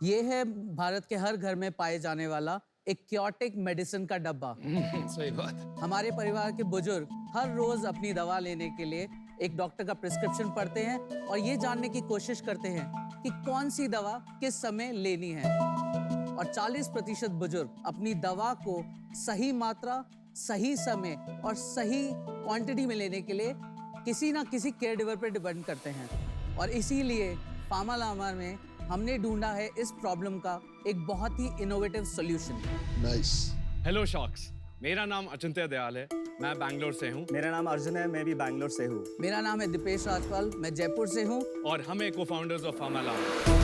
ये है भारत के हर घर में पाए जाने वाला एक क्योटिक मेडिसिन का डब्बा। सही बात। हमारे परिवार के बुजुर्ग हर रोज अपनी दवा लेने के लिए एक डॉक्टर का प्रिस्क्रिप्शन पढ़ते हैं और ये जानने की कोशिश करते हैं कि कौन सी दवा किस समय लेनी है। और 40% बुजुर्ग अपनी दवा को सही मात्रा, सही समय और सही क्वांटिटी में लेने के लिए किसी ना किसी केयर गिवर पर डिपेंड करते हैं। और इसीलिए फार्मालामा में हमने ढूंढा है इस प्रॉब्लम का एक बहुत ही innovative solution. Nice. Hello sharks, मेरा नाम अचिंत्य दयाल है। मैं बैंगलोर से हूँ। मेरा नाम अर्जुन है, मैं भी बैंगलोर से हूँ। मेरा नाम है दीपेश राजपाल, मैं जयपुर से हूँ। और हम हैं को-फाउंडर्स ऑफ फार्मालामा।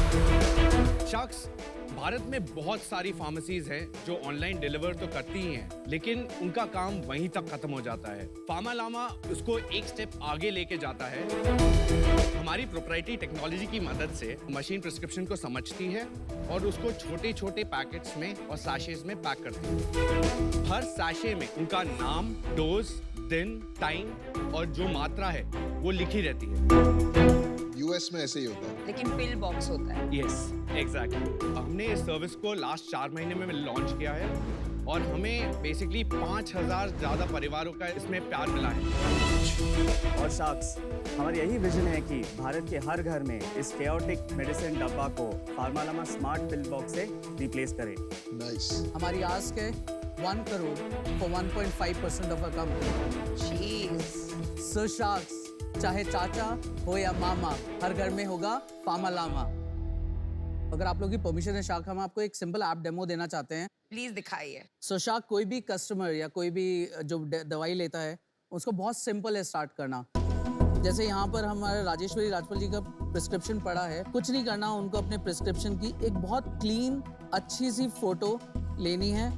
शॉक्स, भारत में बहुत सारी फार्मेसीज हैं जो ऑनलाइन डिलीवर तो करती ही हैं, लेकिन उनका काम वहीं तक खत्म हो जाता है। फार्मालामा उसको एक स्टेप आगे लेके जाता है। हमारी प्रोप्राइटरी टेक्नोलॉजी की मदद से मशीन प्रिस्क्रिप्शन को समझती है और उसको छोटे-छोटे पैकेट्स में और सैशेज में पैक करती है। हर सैशे में उनका नाम, डोज, दिन, टाइम और जो मात्रा है वो लिखी रहती है। यूएस में ऐसे ही होता है। लेकिन पिल बॉक्स होता है। Yes, exactly. हमने इस सर्विस को लास्ट 4 महीने में लॉन्च किया है और हमें बेसिकली 5000 ज़्यादा परिवारों का इसमें प्यार मिला है। और शॉक्स, हमारी यही विजन है कि भारत के हर घर में इस केओटिक मेडिसिन डब्बा को फार्मालामा स्मार्ट पिल बॉक्स से रिप्लेस करें। नाइस। हमारी आस्क है 1 crore for 1.5% of a company. चीज। सो शार्क्स, चाहे चाचा हो या मामा, हर घर में होगा फार्मालामा। अगर आप लोगों की परमिशन है शार्क, हम आपको एक सिंपल ऐप डेमो देना चाहते हैं। प्लीज दिखाइए। सो शार्क, कोई भी कस्टमर या कोई भी जो दवाई लेता है उसको बहुत सिंपल है स्टार्ट करना। जैसे यहाँ पर हमारे राजेश्वरी राजपाल जी का प्रिस्क्रिप्शन पड़ा है, कुछ नहीं करना, उनको अपने प्रिस्क्रिप्शन की एक बहुत क्लीन अच्छी सी फोटो लेनी है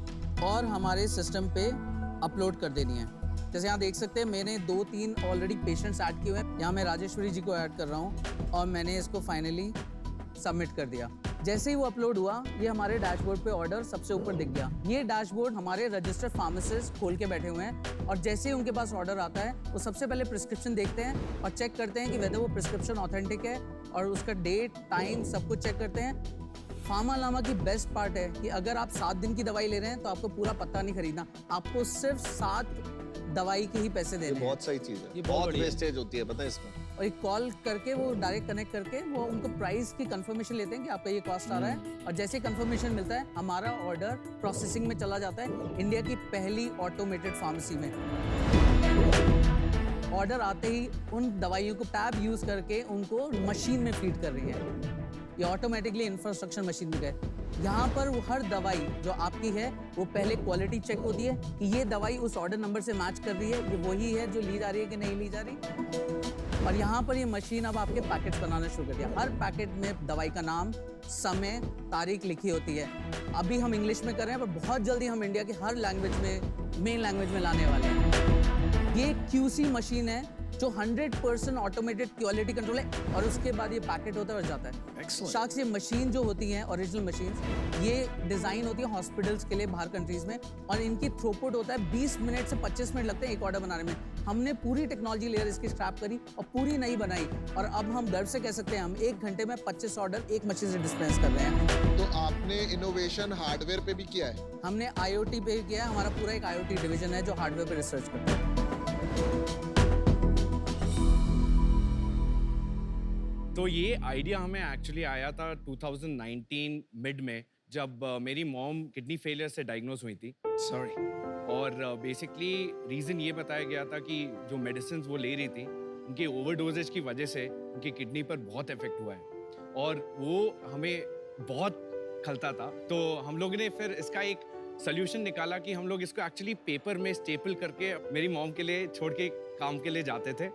और हमारे सिस्टम पे अपलोड कर देनी है। जैसे यहाँ देख सकते हैं मैंने 2-3 ऑलरेडी पेशेंट्स ऐड किए हुए हैं। यहाँ मैं राजेश्वरी जी को ऐड कर रहा हूँ और मैंने इसको फाइनली सबमिट कर दिया। जैसे ही वो अपलोड हुआ, ये हमारे डैशबोर्ड पे ऑर्डर सबसे ऊपर दिख गया। ये डैशबोर्ड हमारे रजिस्टर्ड फार्मासिस्ट खोल के बैठे हुए हैं और जैसे ही उनके पास ऑर्डर आता है वो सबसे पहले प्रिस्क्रिप्शन देखते हैं और चेक करते हैं कि वेदर वो प्रिस्क्रिप्शन ऑथेंटिक है और उसका डेट, टाइम सब कुछ चेक करते हैं। फार्मालामा की बेस्ट पार्ट है कि अगर आप 7 दिन की दवाई ले रहे हैं तो आपको पूरा पत्ता नहीं खरीदना, आपको सिर्फ 7 दवाई के ही पैसे देने हैं। बहुत सही चीज है। बहुत वेस्टेज होती है पता है इसमें। और एक कॉल करके वो डायरेक्ट कनेक्ट करके वो उनको प्राइस की कंफर्मेशन लेते हैं कि आपका ये कॉस्ट आ रहा है और जैसे कंफर्मेशन मिलता है हमारा ऑर्डर प्रोसेसिंग में चला जाता है इंडिया की पहली ऑटोमेटेड फार्मेसी में। ऑर्डर आते ही उन दवाइयों को टैब यूज करके उनको मशीन में फीड कर रही है। ये ऑटोमेटिकली इंफ्रास्ट्रक्चर मशीन में गए। यहाँ पर वो हर दवाई जो आपकी है वो पहले क्वालिटी चेक होती है कि ये दवाई उस ऑर्डर नंबर से मैच कर रही है, ये वही है जो ली जा रही है कि नहीं ली जा रही। और यहाँ पर ये मशीन अब आपके पैकेट्स बनाना शुरू कर दिया। हर पैकेट में दवाई का नाम, समय, तारीख लिखी होती है। अभी हम इंग्लिश में कर रहे हैं पर बहुत जल्दी हम इंडिया के हर लैंग्वेज में, मेन लैंग्वेज में लाने वाले हैं। ये QC मशीन है जो 100% ऑटोमेटेड क्वालिटी कंट्रोल है और उसके बाद ये पैकेट होता है और जाता है। शार्क्स, ये मशीन जो होती हैं ओरिजिनल मशीन, ये डिजाइन होती है हॉस्पिटल्स के लिए बाहर कंट्रीज में और इनकी थ्रूपुट होता है 20 मिनट से 25 मिनट लगते हैं एक ऑर्डर बनाने में। हमने पूरी टेक्नोलॉजी लेयर इसकी स्क्रैप करी और पूरी नई बनाई और अब हम गर्व से कह सकते हैं हम 1 घंटे में 25 ऑर्डर एक मशीन से डिस्पेंस कर रहे हैं। तो आपने इनोवेशन हार्डवेयर पे भी किया है? हमने IoT पे किया है। हमारा पूरा एक IoT डिवीजन है जो हार्डवेयर पे रिसर्च करता है। तो ये आइडिया हमें एक्चुअली आया था 2019 मिड में, जब मेरी मॉम किडनी फेलियर से डायग्नोज हुई थी। सॉरी। और बेसिकली रीज़न ये बताया गया था कि जो मेडिसिन वो ले रही थी उनके ओवरडोजेज की वजह से उनकी किडनी पर बहुत इफेक्ट हुआ है और वो हमें बहुत खलता था। तो हम लोगों ने फिर इसका एक सोल्यूशन निकाला कि हम लोग इसको एक्चुअली पेपर में स्टेपल करके मेरी मॉम के लिए छोड़ के काम के लिए जाते थे।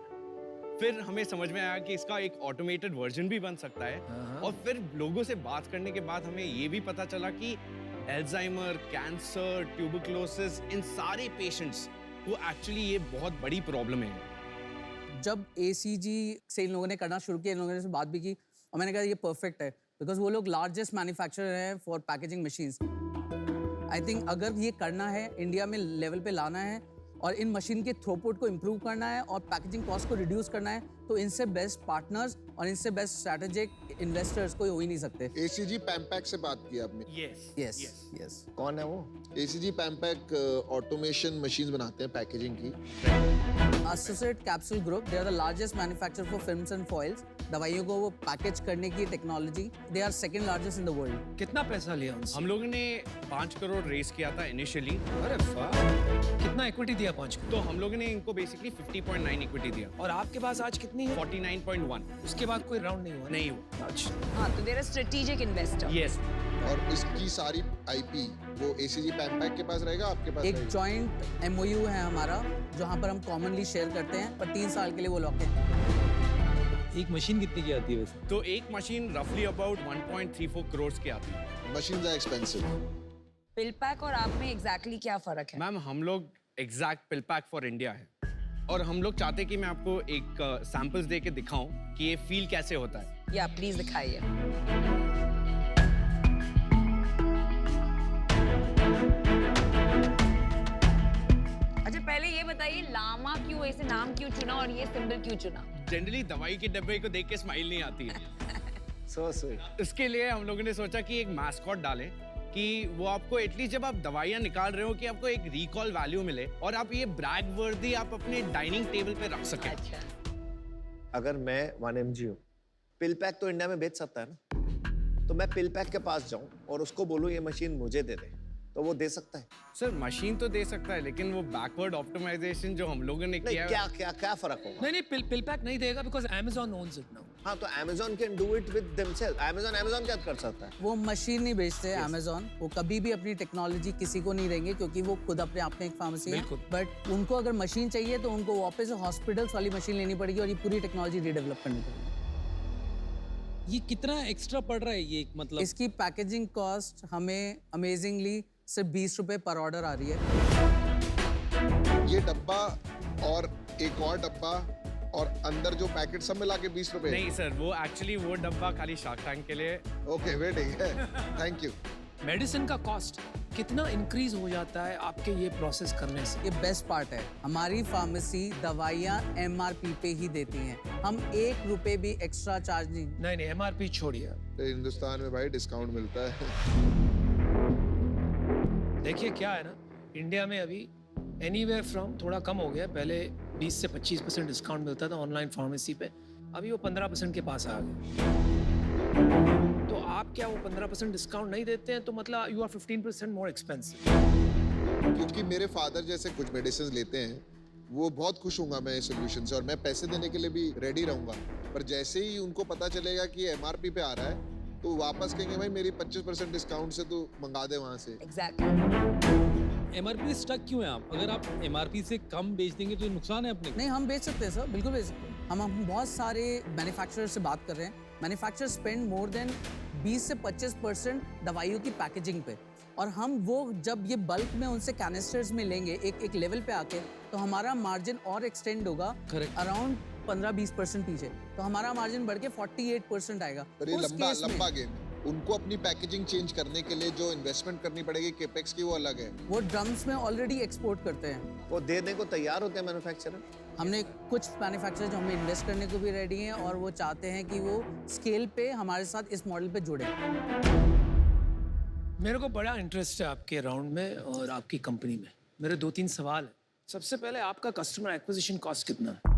फिर हमें समझ में आया कि इसका एक ऑटोमेटेड वर्जन भी बन सकता है और फिर लोगों से बात करने के बाद हमें ये भी पता चला कि अल्जाइमर, कैंसर, ट्यूबरक्लोसिस, इन सारे पेशेंट्स को एक्चुअली ये बहुत बड़ी प्रॉब्लम है। जब ACG से इन लोगों ने करना शुरू किया, इन लोगों ने से बात भी की और मैंने कहा ये परफेक्ट है बिकॉज वो लोग लार्जेस्ट मैन्युफैक्चरर हैं for packaging machines. I think अगर ये करना है, इंडिया में लेवल पे लाना है और इन मशीन के थ्रूपुट को इम्प्रूव करना है और पैकेजिंग कॉस्ट को रिड्यूस करना है, तो इनसे बेस्ट पार्टनर्स और इनसे बेस्ट स्ट्रैटेजिक इन्वेस्टर्स कोई हो ही नहीं सकते। एसीजी पैम्पैक से बात की आपने। Yes yes. कौन है वो? एसीजी पैम्पैक ऑटोमेशन मशीन्स बनाते हैं पैकेजिंग की। Associate capsule group, they are the largest manufacturer for films and foils. दवाइयों को वो पैकेज करने की technology, they are second largest in the world. कितना पैसा लिया उनसे? हम लोगों ने 5 करोड़ रेस किया था इनिशियली। अरे वाह, कितना इक्विटी दिया 5 करोड़? तो हम लोगों ने इनको बेसिकली 50.9 इक्विटी दिया। और आपके पास आज कितनी है? 49.1 उसके बाद कोई राउंड नहीं हुआ? नहीं हुआ। अच्छा, हाँ, तो देर स्ट्रेटेजिक इन्वेस्टर। यस। और इसकी सारी आईपी वो एसीजी पैम्पैक के पास रहेगा, आपके पास एक रहेगा? जॉइंट एमओयू है हमारा, जहां पर हम कॉमनली शेयर करते हैं, पर 3 साल के लिए वो लॉक है। एक मशीन कितने की आती है वैसे? तो एक मशीन रफली अबाउट 1.34 करोड़ की आती है। Machines are expensive. Pill pack और आप में एग्जैक्टली क्या फर्क है? मैम, हम लोग exact pill pack for India है, और हम लोग चाहते हैं कि मैं आपको एक सैंपल्स दे के दिखाऊं कि ये फील कैसे होता है। या प्लीज दिखाइए। अच्छा, पहले ये बताइए लामा क्यों, ऐसे नाम क्यों चुना और ये सिंबल क्यों चुना? जनरली दवाई के डब्बे को देख के स्माइल नहीं आती है। So sweet. इसके लिए हम लोगों ने सोचा कि एक मैस्कॉट डालें कि वो आपको एटलीस्ट जब आप दवाइयाँ निकाल रहे हो कि आपको एक रिकॉल वैल्यू मिले और आप ये ब्रैग वर्दी आप अपने डाइनिंग टेबल पे रख सकें। अच्छा, अगर मैं 1mg हूँ, पिल पैक तो इंडिया में बेच सकता है ना, तो मैं पिल पैक के पास जाऊँ और उसको बोलूँ ये मशीन मुझे दे दे, तो वो दे सकता है? सर, मशीन तो दे सकता है, लेकिन वो बैकवर्ड ऑप्टिमाइजेशन जो हम लोगों ने नहीं, किया क्या क्या क्या फर्क होगा? नहीं नहीं, पिल पैक नहीं देगा because Amazon owns it now. हाँ, तो Amazon can do it with themselves. Amazon क्या कर सकता है? वो मशीन नहीं बेचते अमेजोन, वो कभी भी अपनी टेक्नोलॉजी किसी को नहीं देंगे, क्योंकि वो खुद अपने आप में एक फार्मेसी है। बिल्कुल। बट उनको अगर मशीन चाहिए तो उनको वापस से हॉस्पिटल्स वाली मशीन लेनी पड़ेगी और ये पूरी टेक्नोलॉजी रीडेवलप करनी पड़ेगी। ये कितना एक्स्ट्रा पड़ रहा है ये, मतलब? इसकी पैकेजिंग कॉस्ट हमें अमेजिंगली सिर्फ 20 रुपए पर ऑर्डर आ रही है। ये डब्बा और एक और डब्बा और अंदर जो पैकेट सब मिला के 20 रुपए? नहीं सर, वो एक्चुअली वो डब्बा खाली शार्क टैंक के लिए। ओके, वेटिंग है। Thank you. मेडिसिन का कॉस्ट कितना इंक्रीज हो जाता है आपके ये प्रोसेस करने से? ये बेस्ट पार्ट है, हमारी फार्मेसी दवाइयाँ MRP पे ही देती हैं, हम 1 रुपए भी एक्स्ट्रा चार्ज नहीं। नहीं, MRP छोड़िए। तो हिंदुस्तान में भाई डिस्काउंट मिलता है। देखिए क्या है ना, इंडिया में अभी एनीवेयर फ्रॉम थोड़ा कम हो गया, पहले 20 से 25% डिस्काउंट मिलता था ऑनलाइन फार्मेसी पे, अभी वो 15% के पास आ गया। तो आप क्या वो 15% डिस्काउंट नहीं देते हैं, तो मतलब यू आर 15% मोर एक्सपेंसिव। क्योंकि मेरे फादर जैसे कुछ मेडिसिन लेते हैं, वो बहुत खुश होऊंगा मैं इस सोल्यूशन से, और मैं पैसे देने के लिए भी रेडी रहूंगा। पर जैसे ही उनको पता चलेगा कि MRP पे आ रहा है, तो वापस कहेंगे भाई मेरी 25% डिस्काउंट से तो मंगा दे वहां से। एग्जैक्टली। MRP स्टक क्यों है आप? अगर आप MRP से कम बेच देंगे तो नुकसान है अपने को। नहीं, हम बेच सकते हैं सर, बिल्कुल बेच सकते हैं। हम बहुत सारे मैन्युफैक्चरर से बात कर रहे हैं। मैन्युफैक्चरर स्पेंड मोर देन 20 से 25% दवाइयों की पैकेजिंग पे, और हम वो जब ये बल्क में उनसे कैनिस्टर्स में लेंगे एक लेवल पे आके, तो हमारा मार्जिन और एक्सटेंड होगा अराउंड 15-20% पीछे, तो हमारा मार्जिन बढ़ के 48% आएगा। पर ये उस केस में लंबा गेम। उनको अपनी पैकेजिंग चेंज करने के लिए जो इन्वेस्टमेंट करनी पड़ेगी केपेक्स की, वो अलग है। वो ड्रम्स में ऑलरेडी एक्सपोर्ट करते हैं। वो देने को तैयार होते हैं मैन्युफैक्चरर। हमने कुछ मैन्युफैक्चरर जो हमें इन्वेस्ट करने को भी रेडी हैं, और वो चाहते हैं कि वो स्केल पे हमारे साथ इस मॉडल पे जुड़े। मेरे को बड़ा इंटरेस्ट है आपके राउंड में और आपकी कंपनी में। मेरे 2-3 सवाल है। सबसे पहले आपका कस्टमर एक्विजिशन कॉस्ट कितना है?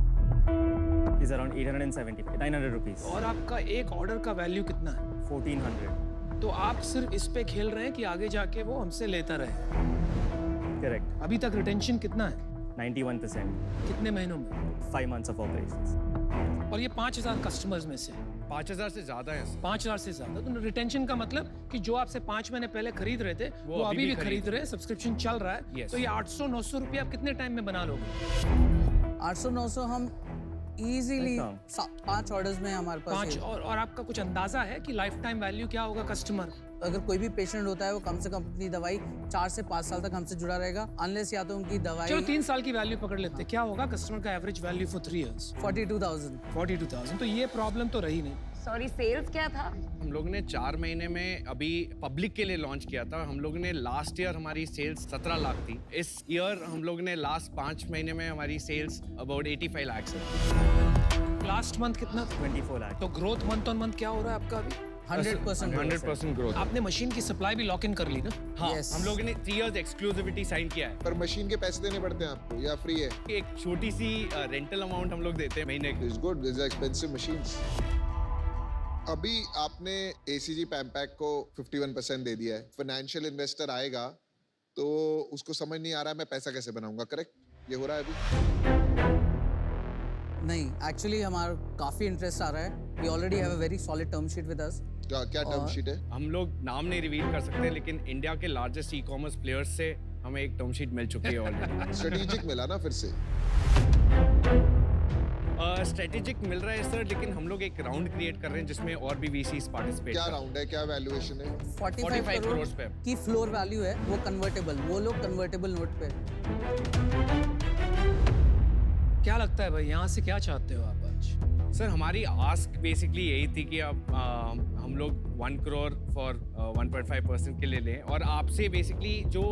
Is around 875, 900 rupees. और आपका एक ऑर्डर का वैल्यू कितना है? 1400. तो आप सिर्फ इस पे खेल रहे हैं कि आगे जाके वो हमसे लेता रहे? Correct. अभी तक रिटेंशन कितना है? 91%. कितने महीनों में? 5 months of operations. और ये 5000 कस्टमर्स में से 5000 से ज्यादा है सर। 5000 से ज्यादा। तो रिटेंशन का मतलब कि जो आपसे 5 महीने पहले खरीद रहे थे वो अभी भी खरीद रहे हैं, सब्सक्रिप्शन चल रहा है। Yes. तो ये 800-900 रुपये आप कितने टाइम में बना लोगे? 800-900 हम इजीली अच्छा। 5 ऑर्डर्स में हमारे पास 5 और आपका कुछ अंदाजा है कि लाइफ टाइम वैल्यू क्या होगा कस्टमर? अगर कोई भी पेशेंट होता है, वो कम से कम अपनी दवाई 4 से 5 साल तक हमसे जुड़ा रहेगा, अनलेस या तो उनकी दवाई। चलो 3 साल की वैल्यू पकड़ लेते हैं। क्या होगा कस्टमर का एवरेज वैल्यू फॉर 3 इयर्स? 42,000। 42,000। तो ये प्रॉब्लम तो रही नहीं। सॉरी सेल्स क्या था? हम लोग ने 4 महीने में अभी पब्लिक के लिए लॉन्च किया था। हम लोग ने लास्ट ईयर हमारी सेल्स 17 लाख थी। इस ईयर हम लोग ने लास्ट 5 महीने में हमारी सेल्स अबाउट 85 लाख है। लास्ट मंथ कितना? 24 लाख। तो ग्रोथ मंथ ऑन मंथ क्या हो रहा है आपका अभी? 100% 100% ग्रोथ। आपने मशीन की सप्लाई भी लॉक इन कर ली ना? हाँ, Yes. हम लोग ने 3 इयर्स एक्सक्लूसिविटी साइन किया है। पर मशीन के पैसे देने पड़ते हैं आपको या फ्री है? एक छोटी सी रेंटल अमाउंट हम लोग देते हैं महीने की। It's good, it's expensive machines. अभी आपने ACG पैम्पैक को 51% दे दिया है। फाइनेंशियल इन्वेस्टर आएगा तो उसको समझ नहीं आ रहा है मैं पैसा कैसे बनाऊंगा, करेक्ट? ये हो रहा है अभी? नहीं, एक्चुअली हमारा काफी इंटरेस्ट आ रहा है। We already have a very solid term sheet with us. क्या टर्म शीट है? हम लोग नाम नहीं रिवील कर सकते, लेकिन इंडिया के लार्जेस्ट ई-कॉमर्स प्लेयर्स से हमें एक टर्म शीट मिल चुकी है ऑलरेडी। स्ट्रेटेजिक मिला ना फिर से? स्ट्रेटेजिक मिल रहा है सर, लेकिन हम लोग एक राउंड क्रिएट कर रहे हैं जिसमें और भी VCs पार्टिसिपेट क्या राउंड है, क्या वैल्यूएशन है? 45 करोड़ करोड़ पे। की फ्लोर वैल्यू है, वो कन्वर्टेबल, वो लोग कन्वर्टेबल नोट पे। क्या लगता है भाई, यहाँ से क्या चाहते हो आप आज? सर हमारी आस्क बेसिकली यही थी कि अब हम लोग 1 करोड़ फॉर 1.5% के लिए लें, और आपसे बेसिकली जो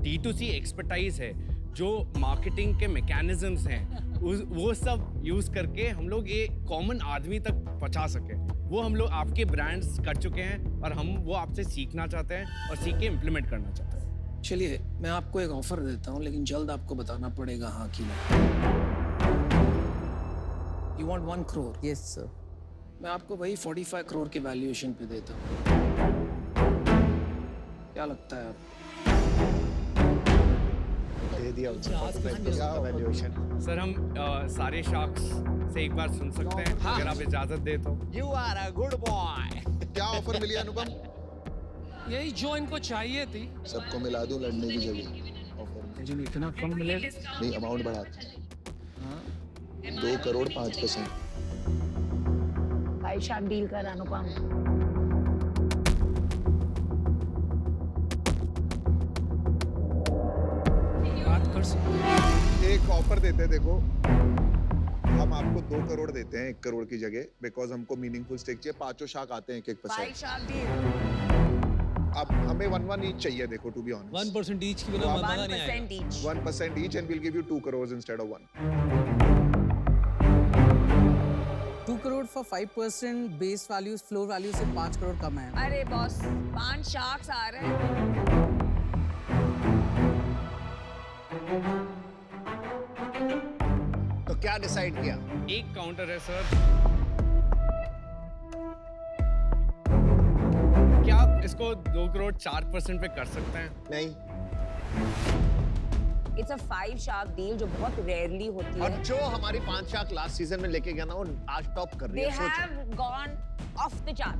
D2C एक्सपर्टाइज है, जो मार्केटिंग के मैकेनिज्म्स हैं, वो सब यूज करके हम लोग ये कॉमन आदमी तक पहुंचा सके। वो हम लोग आपके ब्रांड्स कर चुके हैं और हम वो आपसे सीखना चाहते हैं और सीख के इम्प्लीमेंट करना चाहते हैं। चलिए मैं आपको एक ऑफर देता हूँ, लेकिन जल्द आपको बताना पड़ेगा हाँ कि नहीं। You want 1 crore? Yes sir. मैं आपको वही 45 करोड़ के वैल्यूएशन पे देता हूँ। क्या लगता है आप? दे दिया उसने 45% का वैल्यूएशन। सर हम सारे शार्क्स से एक बार सुन सकते हैं अगर आप इजाजत दे तो। You are a good boy. क्या ऑफर मिली अनुपम? यही जो इनको चाहिए थी। सबको मिला दूं लड़ने की जगह ऑफर? मुझे इतना कम मिलेगा? नहीं, अमाउंट बढ़ा 2 करोड़ 5%। भाई शार्क डील कर अनुपम। बात कर सकते हैं। एक ऑफर देते हैं, देखो हम आपको 2 करोड़ देते हैं 1 करोड़ की जगह, बिकॉज हमको मीनिंगफुल स्टेक चाहिए। 5 शार्क आते हैं 1-1%। भाई शार्क डील। अब हमें 1-1 ईच चाहिए, देखो टू बी ऑनेस्ट। 1% ईच की बिना मजा नहीं आएगा। 1% each. 1% each and we'll give you 2 crores instead of 1. 2 crore for 5% base value, floor value से 5 करोड़ कम है। अरे बॉस 5 शार्क्स आ रहे हैं। तो क्या डिसाइड किया? एक काउंटर है सर। क्या आप इसको 2 करोड़ 4% पे कर सकते हैं? नहीं। इट्स अ 5 शार्क डील जो बहुत रेयरली होती और है। जो हमारी 5 शार्क लास्ट सीजन में लेके गया ना, वो आज टॉप कर रही They है। सोचो। have gone off the chart.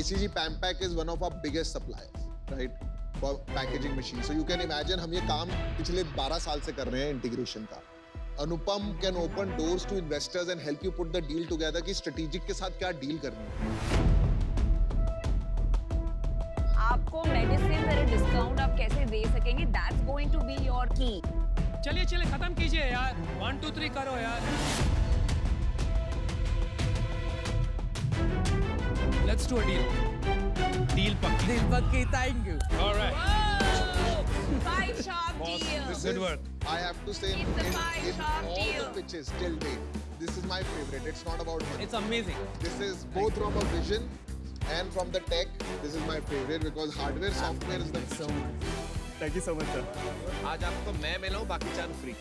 ACG Pampack is one of our biggest suppliers, right? For packaging machines. So you can imagine हम ये काम पिछले 12 साल से कर रहे हैं इंटीग्रेशन का। अनुपम can open doors to investors and help you put the deal together कि strategic के साथ क्या डील करनी है। आपको मेडिसिन पर डिस्काउंट आप कैसे दे सकेंगे? That's going to be your key. चलिए चलिए खत्म कीजिए यार। 1 2 3 करो यार। Let's do a deal. Deal पक्की। दिल पक्की, thank you. Whoa! 5 shark deal. This Good is- work. I have to say It's a in five-star all deal. the pitches till date, this is my favorite. It's not about money. It's amazing. This is both from a vision and from the tech. This is my favorite because hardware, software is the So much. Thank you so much, sir. आज आपको मैं मिला हूँ, बाकी चार free.